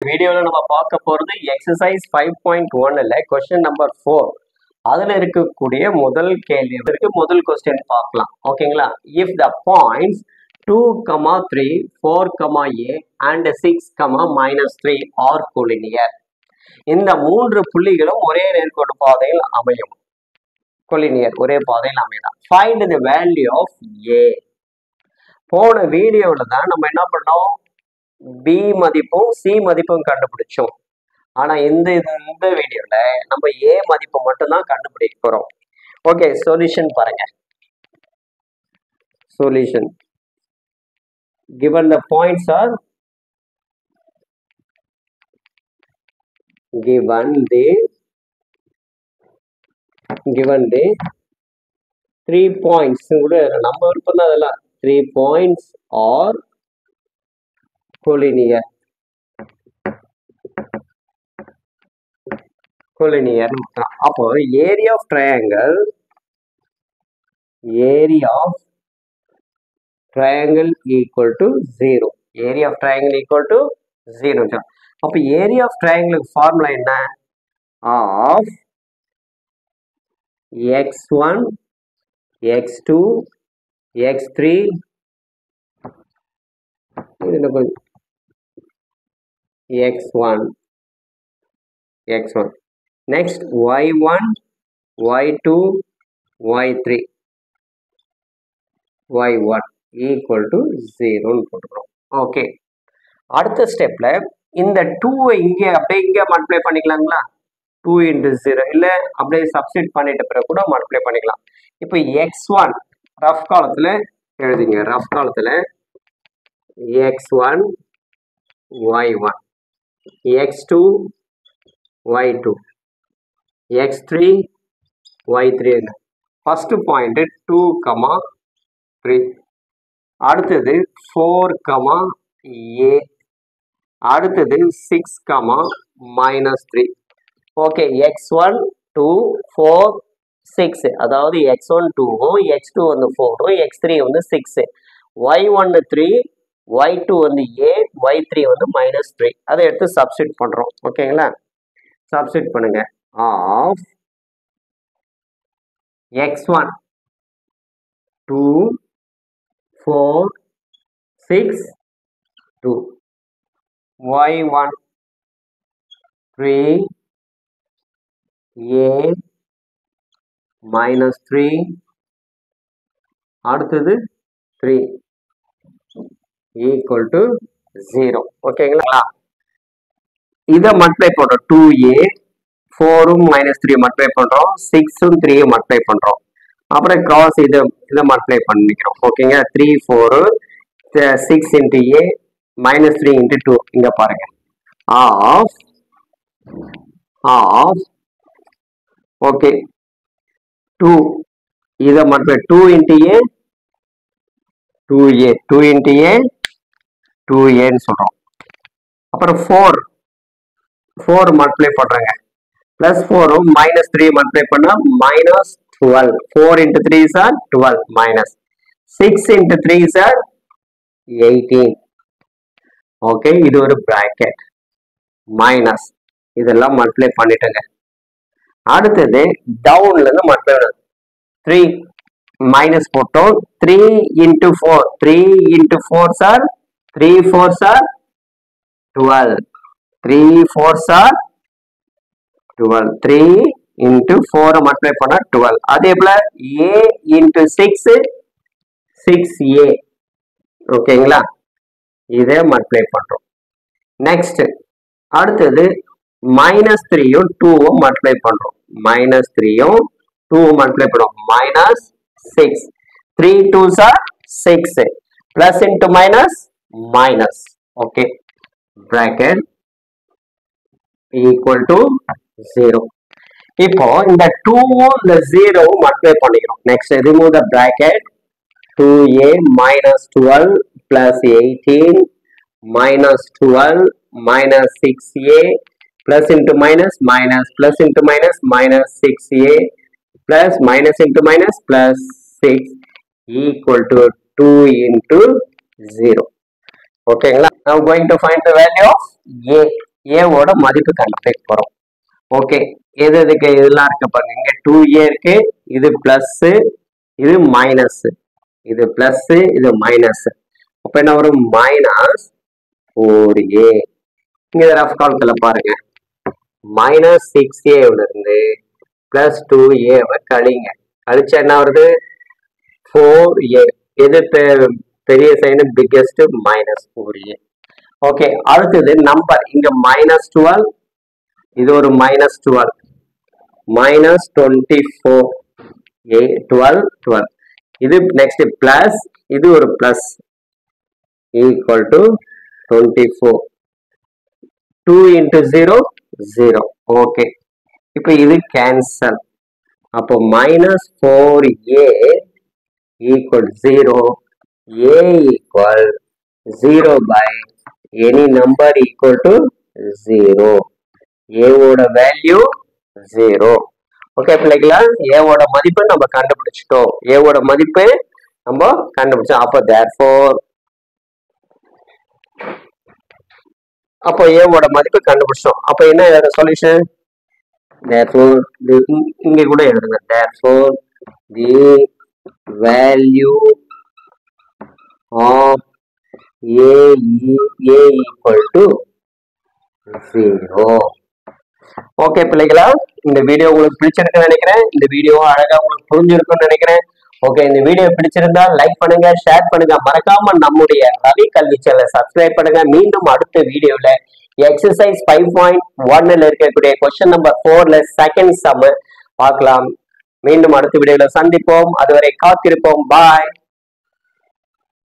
வீடியோல நம்ம பார்க்க போறது எக்ஸசைஸ் 5.1ல क्वेश्चन நம்பர் 4. அதுல இருக்கக்கூடிய முதல் கேள்வி முதல் क्वेश्चन பார்க்கலாம். ஓகேங்களா? if the points 2, 3, 4, a and 6, -3 are collinear. இந்த மூன்று புள்ளிகளும் ஒரே நேர்கோட்டு பாதையில் அமையும். collinear ஒரே பாதையில் அமையலாம். find the value of a. போன வீடியோல தான் நம்ம என்ன பண்ணோம்? B மதிப்பும் C மதிப்பும் கண்டுபிடிச்சோம். ஆனா இந்த வீடியோல நம்ம A மதிப்பு மட்டும் தான் கண்டுபிடிக்க போறோம். ஓகே, சொல்யூஷன் பாருங்க. Solution given the points are given the 3 points கூட நம்ம விருப்பம் தான் அதெல்லாம் 3 points are collinear. அப்போ area of triangle equal to 0. area of triangle equal to 0. அப்போ area of triangle formula என்ன? of x1 x2 x3 x1 next y1 y2 y3 y1 equal to 0 போட்டுக்கிறோம். Okay, அடுத்த ஸ்டெப்ல இந்த 2 இங்கே அப்படியே மல்டிப்ளை பண்ணிக்கலாங்களா? 2 into 0 இல்ல அப்படியே சப்ஸ்டிட் பண்ணிட்ட பிறகு கூட மல்டிப்ளை பண்ணிக்கலாம். இப்போ x1 ரஃப் காலத்துல எழுதிங்க. ரஃப் காலத்துல x1 y1 x2 y2 x3 y3. First point 2, 3. அடுத்தது 4, a. அடுத்தது 6, -3. ஓகே, x1 2 4 6 அதாவது x1 2 x2 வந்து 4 x3 வந்து 6 y1 3 y2 வந்து a y3 வந்து -3. அதை எடுத்து சப்ஸ்டிட் பண்றோம். ஓகேங்களா? சப்ஸ்டிட் பண்ணுங்க. ஆஃப் x1 2 4 6 2 y1 3 a -3 அடுத்தது 3 equal to 0. ஓகேங்களா? இதை மல்டிப்ளை பண்றோம். 2a 4 -3 மல்டிப்ளை பண்றோம். 6 3 மல்டிப்ளை பண்றோம். அப்புறம் கிராஸ் இதை மல்டிப்ளை பண்ணிக்கிறோம். ஓகேங்க, 3 4 6 into a -3 into 2. இங்க பாருங்க. ஆஃப் ஓகே 2 இதை multiply 2 into a 2a 2 into a 2aன்னு சொல்றோம். அப்புறம் 4 மல்டிப்ளை பண்றாங்க. பிளஸ் 4 -3 மல்டிப்ளை பண்ணா -12. 4 into 3 is 12 minus 6 into 3 is 18. Okay, இது ஒரு பிராக்கெட் மைனஸ் இதெல்லாம் மல்டிப்ளை பண்ணிட்டேங்க. அடுத்தது டவுன்ல இருந்து மல்டிப்ளை 3 மைனஸ் போட்டோம். 3 into 4 3 into 4s are 3 4s are 12 3 4s are 12 3 into 4 multiply பண்ணா 12. அதே போல a into 6 6a. ஓகேங்களா? இதை மல்டிப்ளை பண்றோம். நெக்ஸ்ட் அடுத்தது -3யும் 2ம் மல்டிப்ளை பண்றோம். -3யும் 2ம் மல்டிப்ளை பண்றோம். -6 3 2s are 6 plus into minus. Okay, bracket equal to 0. இப்போ இந்த 2வும் இந்த 0வும் மல்டிப்ளை பண்ணிக்கிறோம். Next remove the bracket. 2a -12 plus 18 -12 minus 6a plus into minus plus into minus -6a plus into minus plus 6 equal to 2 into 0. Okay, now going to find the value of a. ஏவோட மதிப்பு கண்டுபிடிக்க போறோம். Okay, எதுக்கு இதெல்லாம் இருக்கு பாருங்க. இங்க 2a இருக்கு, இது பிளஸ், இது மைனஸ், இது பிளஸ், இது மைனஸ். அப்ப என்ன வரும்? Minus 4a. இங்க ரஃப் கால்குல பாருங்க. மைனஸ் 6a இருந்து பிளஸ் 2a கழிங்க. கழிச்சா என்ன வருது? 4a. எது பெரிய sign? Biggest minus 4a. Okay, அடுத்தது நம்பர். இங்க மைனஸ் 12, இது ஒரு மைனஸ் 12, மைனஸ் 24, 12, 12. இது நெக்ஸ்ட் பிளஸ், இது ஒரு plus, equal to 24. 2 into 0, 0. Okay, இப்போ இது கேன்சல். அப்போ minus 4a equal 0, a equal 0 by any number equal to 0. a ஓட வேல்யூ 0. ஓகே பிள்ளைகளா, a ஓட மதிப்பு நம்ம கண்டுபிடிச்சிட்டோம். a ஓட மதிப்பு நம்ம கண்டுபிடிச்சோம். அப்போ therefore அப்போ a ஓட மதிப்பு கண்டுபிடிச்சோம். அப்போ என்ன சொல்யூஷன்? therefore இங்க கூட எழுதுங்க. therefore the value of a equal to 0. Okay பிள்ளைகளா, இந்த வீடியோ உங்களுக்கு பிடிச்சிருக்குன்னு நினைக்கிறேன். இந்த வீடியோ அழகா உங்களுக்கு புரிஞ்சிருக்கும்னு நினைக்கிறேன். ஓகே, இந்த வீடியோ பிடிச்சிருந்தா லைக் பண்ணுங்க, ஷேர் பண்ணுங்க, மறக்காம நம்முடைய ரவி கல்வி சேனலை சப்ஸ்கிரைப் பண்ணுங்க. மீண்டும் அடுத்த வீடியோல எக்ஸசைஸ் 5.1ல இருக்கக்கூடிய கொஸ்டின் நம்பர் 4ல செகண்ட் சம் பார்க்கலாம். மீண்டும் அடுத்த வீடியோல சந்திப்போம். அதுவரை காத்திருப்போம். பாய்.